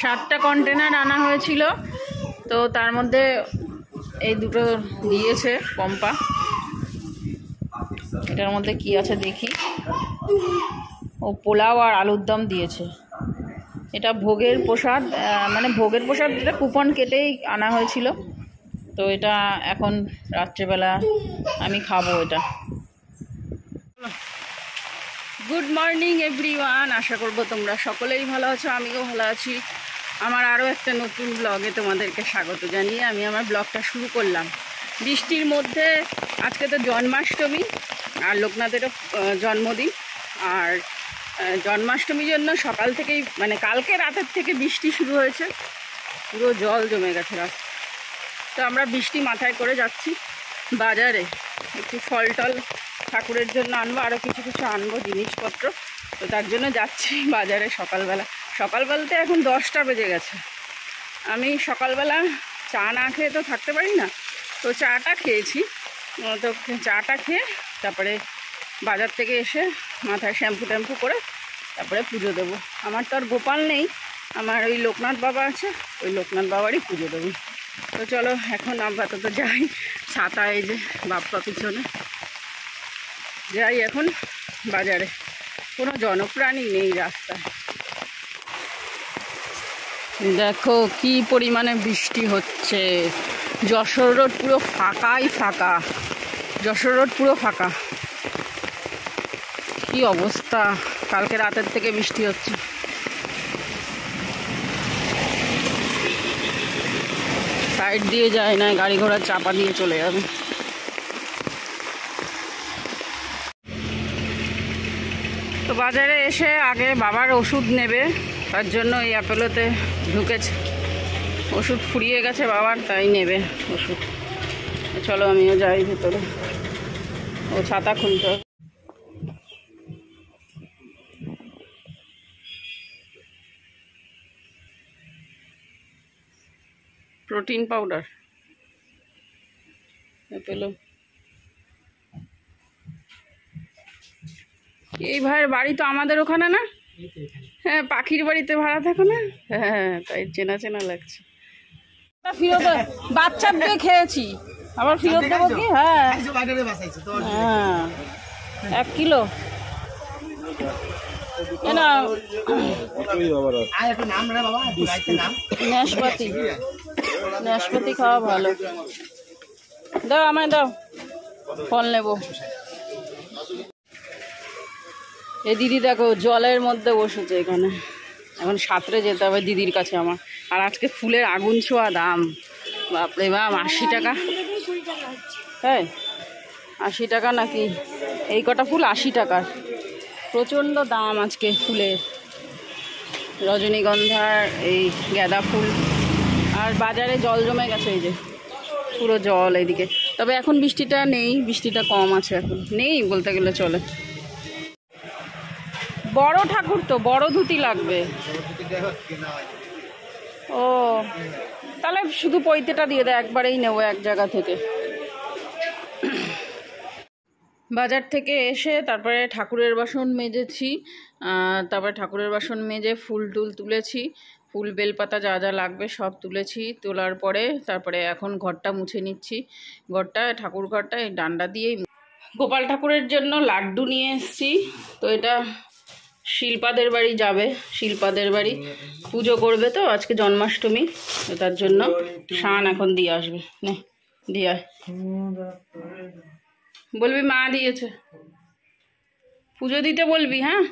7টা container আনা হয়েছিল, তো তার মধ্যে এই দুটো দিয়েছে পম্পা। এটার মধ্যে কি আছে দেখি। ও পোলাও আর আলুর দম দিয়েছে। এটা ভোগের প্রসাদ, মানে ভোগের প্রসাদ, এটা কুপন কেটেই আনা হয়েছিল। তো এটা এখন রাত্রেবেলা আমি খাবো এটা। গুড মর্নিং এভরিওয়ান, আশা করবো তোমরা সকলেই ভালো আছো, আমিও ভালো আছি। আমার আরও একটা নতুন ব্লগে তোমাদেরকে স্বাগত জানিয়ে আমি আমার ব্লগটা শুরু করলাম বৃষ্টির মধ্যে। আজকে তো জন্মাষ্টমী আর লোকনাথেরও জন্মদিন, আর জন্মাষ্টমীর জন্য সকাল থেকেই, মানে কালকে রাতের থেকে বৃষ্টি শুরু হয়েছে, পুরো জল জমে গেছে রাস্তা। তো আমরা বৃষ্টি মাথায় করে যাচ্ছি বাজারে, একটু ফল টল ঠাকুরের জন্য আনবো, আরও কিছু কিছু আনবো জিনিসপত্র। তো তার জন্য যাচ্ছি বাজারে সকালবেলাতে এখন 10টা বেজে গেছে। আমি সকালবেলা চা না খেয়ে তো থাকতে পারি না, তো চাটা খেয়েছি। তো চাটা খেয়ে তারপরে বাজার থেকে এসে মাথায় শ্যাম্পু ট্যাম্পু করে তারপরে পুজো দেবো। আমার তো আর গোপাল নেই, আমার ওই লোকনাথ বাবা আছে, ওই লোকনাথ বাবারই পুজো দেবো। তো চলো এখন আপাতত যাই, ছাতা এই যে বাপ্পা পিছনে, যাই এখন বাজারে। কোনো জনপ্রাণী নেই রাস্তায়। দেখো কি পরিমাণে বৃষ্টি হচ্ছে। যশোর রোড পুরো ফাঁকাই ফাঁকা, যশোর রোড পুরো ফাঁকা। কি অবস্থা, কালকে রাতের থেকে বৃষ্টি হচ্ছে। সাইড দিয়ে যায় না, গাড়ি ঘোড়া চাপা দিয়ে চলে যাবে। তো বাজারে এসে আগে বাবার ওষুধ নেবে, তার জন্য এই অ্যাপেলোতে ঢুকেছে। ওষুধ ফুরিয়ে গেছে বাবার, তাই নেবে ওষুধ। চলো আমিও যাই ভেতরে, ও ছাতা খুলতে হবে। Protein powder Apollo. এই ভাইয়ের বাড়ি তো আমাদের ওখানে না? হ্যাঁ, পাখির বাড়িতে ভাড়া থাকো না? হ্যাঁ, তাই চেনা চেনা লাগছে। ফিরত বাচ্চা দিয়ে খেয়েছি, আবার ফিরত দেবো কি? হ্যাঁ হ্যাঁ, 1 কিলো নাশপাতি খাওয়া ভালো। দাও আমায় দাও, ফল নেবো। এ দিদি দেখো জলের মধ্যে বসেছে এখানে, এখন সাঁতরে যেতে হবে দিদির কাছে আমার। আর আজকে ফুলের আগুন ছোঁয়া দাম, বাপরে বাপ, 80 টাকা। হ্যাঁ 80 টাকা নাকি? এই কটা ফুল 80 টাকার, প্রচণ্ড দাম আজকে ফুলের। রজনীগন্ধার, এই গাঁদা ফুল। আর বাজারে জল জমে গেছে, এই যে পুরো জল এইদিকে। তবে এখন বৃষ্টিটা নেই, বৃষ্টিটা কম আছে, এখন নেই বলতে গেলে চলে। বড় ঠাকুর তো, বড় ধুতি লাগবে। ও তাহলে শুধু পৈতেটা দিয়ে দেয়, একবারেই নেবো এক জায়গা থেকে। বাজার থেকে এসে তারপরে ঠাকুরের বাসন মেজেছি, তারপরে ঠাকুরের বাসন মেজে ফুল টুল তুলেছি, ফুল বেলপাতা যা যা লাগবে সব তুলেছি। তোলার পরে তারপরে এখন ঘরটা মুছে নিচ্ছি। ঘরটা, ঠাকুর ঘরটা এই ডান্ডা দিয়েই। গোপাল ঠাকুরের জন্য লাড্ডু নিয়ে এসেছি। তো এটা শিল্পাদের বাড়ি যাবে, শিল্পাদের বাড়ি পুজো করবে তো আজকে জন্মাষ্টমী, তো তার জন্য শান এখন দিয়ে আসবে। নে দিয়ে আয়, বলবি মা দিয়েছে, পুজো দিতে বলবি। হ্যাঁ,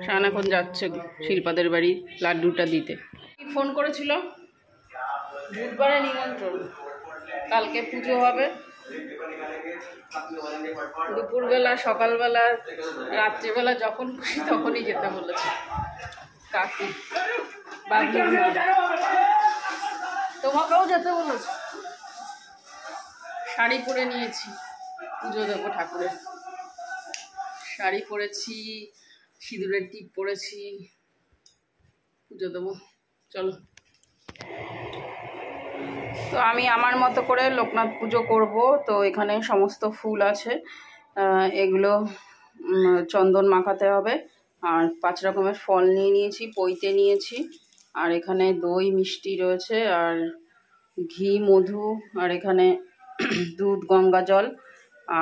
শান এখন যাচ্ছে শিল্পাদের বাড়ি লাড্ডুটা দিতে। ফোন করেছিল, বুধবারে নিমন্ত্রণ, কালকে পুজো হবে। দুপুরবেলা, সকালবেলা, রাত্রিবেলা, যখন খুশি তখনই যেতে বলেছে কাকি। তোমাকেও যেতে বলেছে। শাড়ি পরে নিয়েছি, পুজো দেবো ঠাকুরের। শাড়ি পরেছি, সিঁদুরের টিপ পরেছি, পুজো দেবো। চলো। তো আমি আমার মতো করে লোকনাথ পুজো করব। তো এখানে সমস্ত ফুল আছে, এগুলো চন্দন মাখাতে হবে, আর 5 রকমের ফল নিয়ে নিয়েছি, পৈতে নিয়েছি, আর এখানে দই মিষ্টি রয়েছে, আর ঘি মধু, আর এখানে দুধ গঙ্গা জল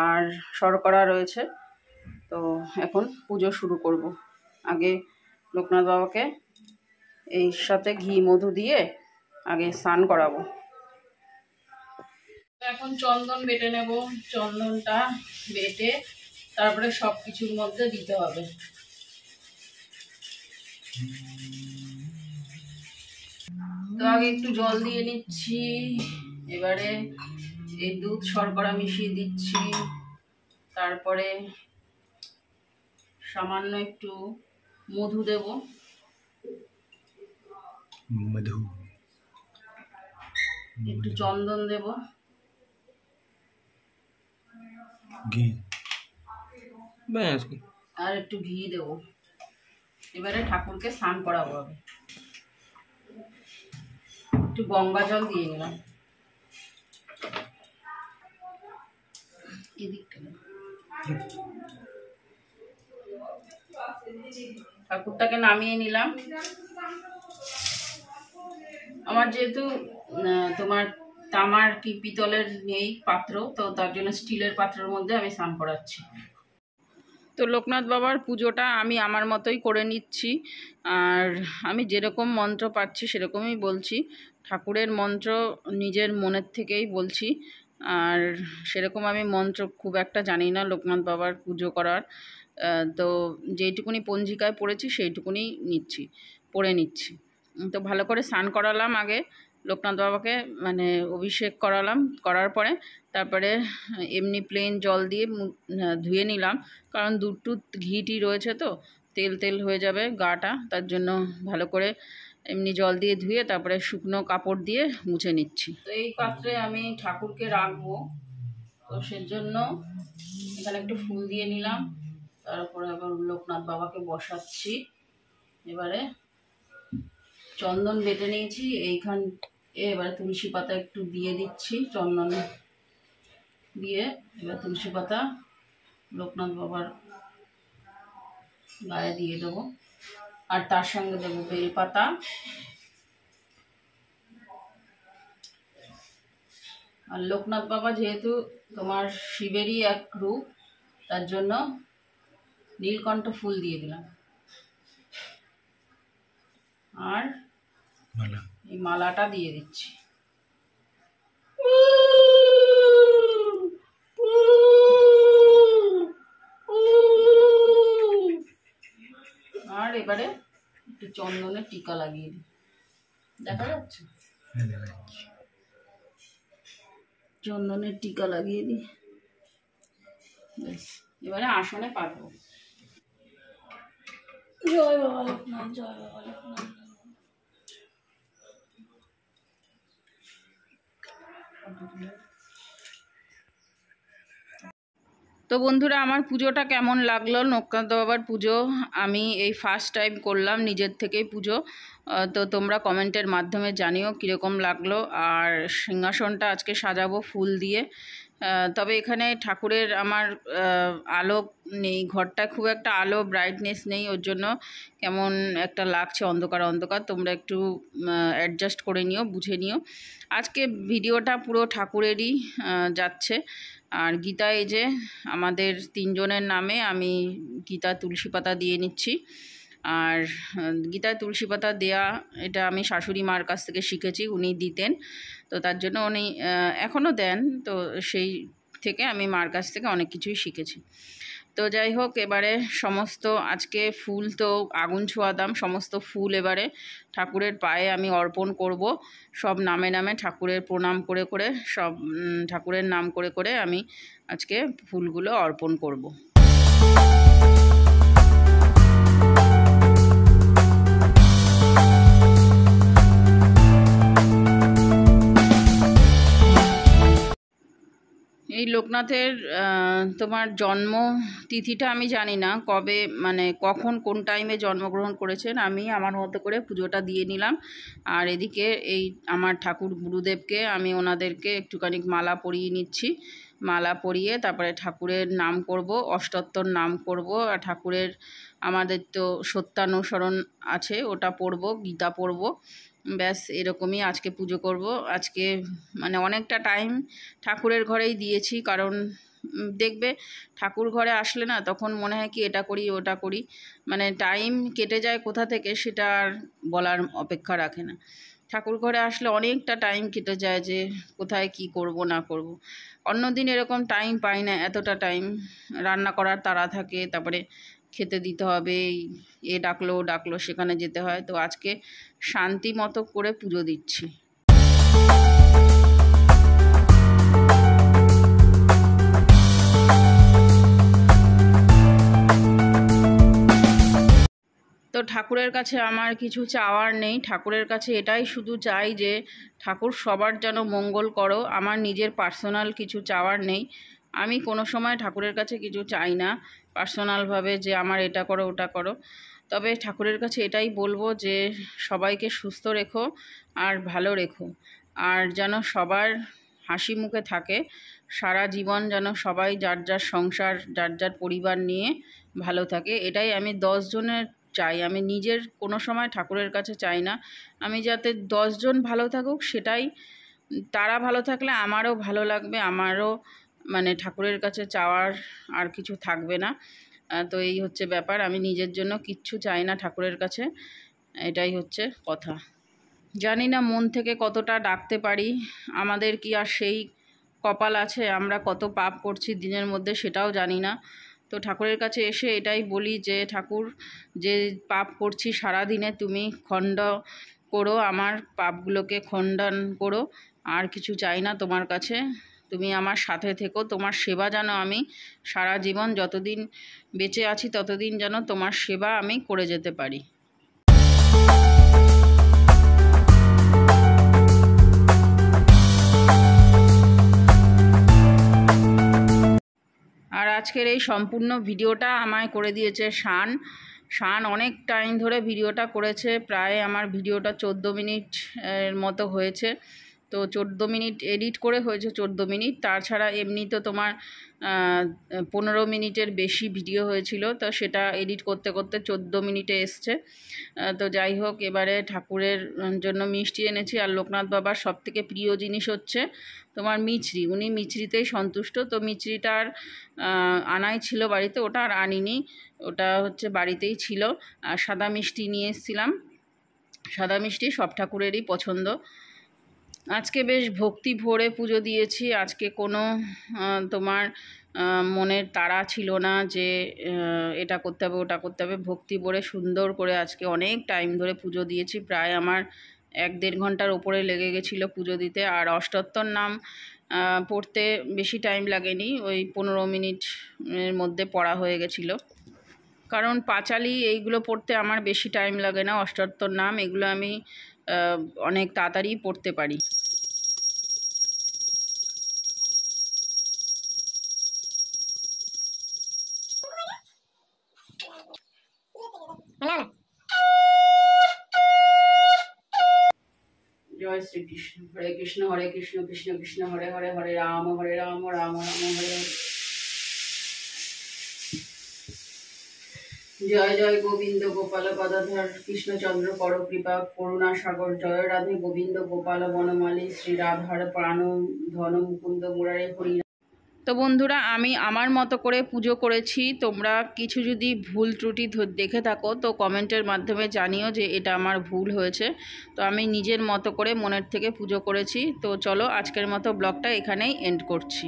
আর শর্করা রয়েছে। তো এখন পুজো শুরু করব। আগে লোকনাথ বাবাকে এই সাথে ঘি মধু দিয়ে আগে স্নান করাবো। এখন চন্দন বেটে নেব। চন্দনটা বেটে তারপরে সব কিছুর মধ্যে দিতে হবে। তো আগে একটু জল দিয়ে নিচ্ছি, এবারে এই দুধ শর্করা মিশিয়ে দিচ্ছি, তারপরে সামান্য একটু মধু দেব, একটু চন্দন দেব, ঘি আর একটু ঘি দেব। এবারে ঠাকুরকে স্নান করাবো। হবে একটু গঙ্গা জল দিয়ে নিলাম। ঠাকুরটাকে নামিয়ে নিলাম। আমার যেহেতু তোমার তামার কি পিতলের নেই পাত্র, তো তার জন্য স্টিলের পাত্রের মধ্যে আমি স্নান করাচ্ছি। তো লোকনাথ বাবার পুজোটা আমি আমার মতোই করে নিচ্ছি, আর আমি যেরকম মন্ত্র পাচ্ছি সেরকমই বলছি। ঠাকুরের মন্ত্র নিজের মনের থেকেই বলছি, আর সেরকম আমি মন্ত্র খুব একটা জানি না লোকনাথ বাবার পুজো করার। তো যেইটুকুনি পঞ্জিকায় পড়েছি সেইটুকুনি পড়ে নিচ্ছি। তো ভালো করে স্নান করালাম আগে লোকনাথ বাবাকে, মানে অভিষেক করালাম, করার পরে তারপরে এমনি প্লেন জল দিয়ে ধুয়ে নিলাম, কারণ দুধ টুধ ঘি টি রয়েছে তো তেল তেল হয়ে যাবে গাটা, তার জন্য ভালো করে এমনি জল দিয়ে ধুয়ে তারপরে শুকনো কাপড় দিয়ে মুছে নিচ্ছি। তো এই পাত্রে আমি ঠাকুরকে রাখবো, তো সেজন্য এখানে একটু ফুল দিয়ে নিলাম, তারপরে আবার লোকনাথ বাবাকে বসাচ্ছি। এবারে চন্দন বেটে নিয়েছি এইখান, এবারে তুলসী পাতা একটু দিয়ে দিচ্ছি, চন্দন দিয়ে এবার তুলসী পাতা লোকনাথ বাবার গায়ে দিয়ে দেবো, আর তার সঙ্গে দেবো বেলপাতা, আর লোকনাথ বাবা যেহেতু তোমার শিবেরই এক রূপ, তার জন্য নীলকণ্ঠ ফুল দিয়ে দিলাম, আর এই মালাটা দিয়ে দিচ্ছি। আর এবারে একটু চন্দনের টিকা লাগিয়ে দিই, দেখা যাচ্ছে? চন্দনের টিকা লাগিয়ে দিই, ব্যাস। এবারে আসনে পাতবো। জয় বাবা লোকনাথ, জয় বাবা লোকনাথ। তো বন্ধুরা, আমার পুজোটা কেমন লাগলো, লোকনাথ বাবার পুজো আমি এই ফার্স্ট টাইম করলাম নিজের থেকেই পুজো। তো তোমরা কমেন্টের মাধ্যমে জানিও কীরকম লাগলো। আর সিংহাসনটা আজকে সাজাবো ফুল দিয়ে। তবে এখানে ঠাকুরের আমার আলো নেই, ঘরটা খুব একটা আলো ব্রাইটনেস নেই, ওর জন্য কেমন একটা লাগছে অন্ধকার অন্ধকার। তোমরা একটু অ্যাডজাস্ট করে নিও, বুঝে নিও। আজকে ভিডিওটা পুরো ঠাকুরেরই যাচ্ছে। আর গীতা, এই যে আমাদের 3 জনের নামে আমি গীতা তুলসী পাতা দিয়ে নিচ্ছি। আর গীতায় তুলসী পাতা দেয়া এটা আমি শাশুড়ি মার কাছ থেকে শিখেছি, উনি দিতেন, তো তার জন্য উনি এখনও দেন, তো সেই থেকে আমি মার কাছ থেকে অনেক কিছুই শিখেছি। তো যাই হোক, এবারে সমস্ত আজকে ফুল তো আগুন ছোঁয়াতাম, সমস্ত ফুল এবারে ঠাকুরের পায়ে আমি অর্পণ করব। সব নামে নামে ঠাকুরের প্রণাম করে করে, সব ঠাকুরের নাম করে করে আমি আজকে ফুলগুলো অর্পণ করব। এই লোকনাথের তোমার জন্ম তিথিটা আমি জানি না কবে, মানে কখন কোন টাইমে জন্মগ্রহণ করেছেন। আমি আমার মতো করে পুজোটা দিয়ে নিলাম। আর এদিকে এই আমার ঠাকুর গুরুদেবকে আমি ওনাদেরকে একটুখানি মালা পরিয়ে নিচ্ছি। মালা পরিয়ে তারপরে ঠাকুরের নাম করব, অষ্টোত্তর নাম করব। আর ঠাকুরের আমাদের তো সত্যানুসরণ আছে, ওটা পড়ব, গীতা পড়ব। ব্যাস এরকমই আজকে পুজো করব। আজকে মানে অনেকটা টাইম ঠাকুরের ঘরেই দিয়েছি, কারণ দেখবে ঠাকুর ঘরে আসলে না তখন মনে হয় কি এটা করি ওটা করি, মানে টাইম কেটে যায় কোথা থেকে সেটা আর বলার অপেক্ষা রাখে না। ঠাকুর ঘরে আসলে অনেকটা টাইম কেটে যায় যে কোথায় কি করব না করব। অন্যদিন এরকম টাইম পাই না, এতটা টাইম রান্না করার তাড়া থাকে, তারপরে খেতে দিতে হবে, এ ডাকলো ডাকলো সেখানে যেতে হয়। তো আজকে শান্তি মতো করে পুজো দিচ্ছি। তো ঠাকুরের কাছে আমার কিছু চাওয়ার নেই, ঠাকুরের কাছে এটাই শুধু চাই যে ঠাকুর সবার যেন মঙ্গল করো। আমার নিজের পার্সোনাল কিছু চাওয়ার নেই, আমি কোনো সময় ঠাকুরের কাছে কিছু চাই না পার্সোনালভাবে যে আমার এটা করো ওটা করো। তবে ঠাকুরের কাছে এটাই বলবো যে সবাইকে সুস্থ রেখো আর ভালো রেখো, আর যেন সবার হাসি মুখে থাকে সারা জীবন, যেন সবাই যার যার সংসার যার যার পরিবার নিয়ে ভালো থাকে। এটাই আমি 10 জনের চাই, আমি নিজের কোনো সময় ঠাকুরের কাছে চাই না। আমি যাতে 10 জন ভালো থাকুক, সেটাই, তারা ভালো থাকলে আমারও ভালো লাগবে, আমারও মানে ঠাকুরের কাছে চাওয়ার আর কিছু থাকবে না। তো এই হচ্ছে ব্যাপার, আমি নিজের জন্য কিচ্ছু চাই না ঠাকুরের কাছে, এটাই হচ্ছে কথা। জানি না মন থেকে কতটা ডাকতে পারি, আমাদের কি আর সেই কপাল আছে, আমরা কত পাপ করছি দিনের মধ্যে সেটাও জানি না। তো ঠাকুরের কাছে এসে এটাই বলি যে ঠাকুর, যে পাপ করছি সারা দিনে তুমি খণ্ড করো, আমার পাপগুলোকে খণ্ডন করো, আর কিছু চাই না তোমার কাছে। তুমি আমার সাথে থেকো, তোমার সেবা যেন আমি সারা জীবন যতদিন বেঁচে আছি ততদিন যেন তোমার সেবা আমি করে যেতে পারি। আর আজকের এই সম্পূর্ণ ভিডিওটা আমায় করে দিয়েছে শান অনেক টাইম ধরে ভিডিওটা করেছে, প্রায় আমার ভিডিওটা 14 মিনিট এর মতো হয়েছে। তো 14 মিনিট এডিট করে হয়েছে 14 মিনিট, তাছাড়া এমনি তো তোমার 15 মিনিটের বেশি ভিডিও হয়েছিল, তো সেটা এডিট করতে করতে 14 মিনিটে এসছে। তো যাই হোক, এবারে ঠাকুরের জন্য মিষ্টি এনেছি, আর লোকনাথ বাবার সবথেকে প্রিয় জিনিস হচ্ছে তোমার মিছরি, উনি মিছরিতেই সন্তুষ্ট। তো মিছরিটার আনাই ছিল বাড়িতে, ওটা আর আনিনি, ওটা হচ্ছে বাড়িতেই ছিল। আর সাদা মিষ্টি নিয়ে এসেছিলাম, সাদা মিষ্টি সব ঠাকুরেরই পছন্দ। আজকে বেশ ভক্তি ভরে পুজো দিয়েছি, আজকে কোনো তোমার মনের তাড়া ছিল না যে এটা করতে হবে ওটা করতে হবে। ভক্তি ভরে সুন্দর করে আজকে অনেক টাইম ধরে পুজো দিয়েছি, প্রায় আমার 1-1.5 ঘন্টার ওপরে লেগে গেছিলো পুজো দিতে। আর অষ্টোত্তর নাম পড়তে বেশি টাইম লাগেনি, ওই 15 মিনিটের মধ্যে পড়া হয়ে গেছিলো। কারণ পাঁচালি এইগুলো পড়তে আমার বেশি টাইম লাগে না, অষ্টোত্তর নাম এগুলো আমি অনেক তাড়াতাড়ি পড়তে পারি। জয় শ্রীকৃষ্ণ। হরে কৃষ্ণ কৃষ্ণ কৃষ্ণ হরে হরে, হরে রাম রাম রাম হরে হরে। জয় জয় গোবিন্দ গোপাল গদাধর কৃষ্ণচন্দ্র কর কৃপা করুণা সাগর, জয় রাধে গোবিন্দ গোপাল বনমালী শ্রী রাধার প্রাণ ধন মুকুন্দ মুরারে হরি। তো বন্ধুরা, আমি আমার মতো করে পুজো করেছি, তোমরা কিছু যদি ভুল ত্রুটি দেখে থাকো তো কমেন্টের মাধ্যমে জানিও যে এটা আমার ভুল হয়েছে। তো আমি নিজের মতো করে মনের থেকে পুজো করেছি। তো চলো আজকের মতো ব্লগটা এখানেই এন্ড করছি।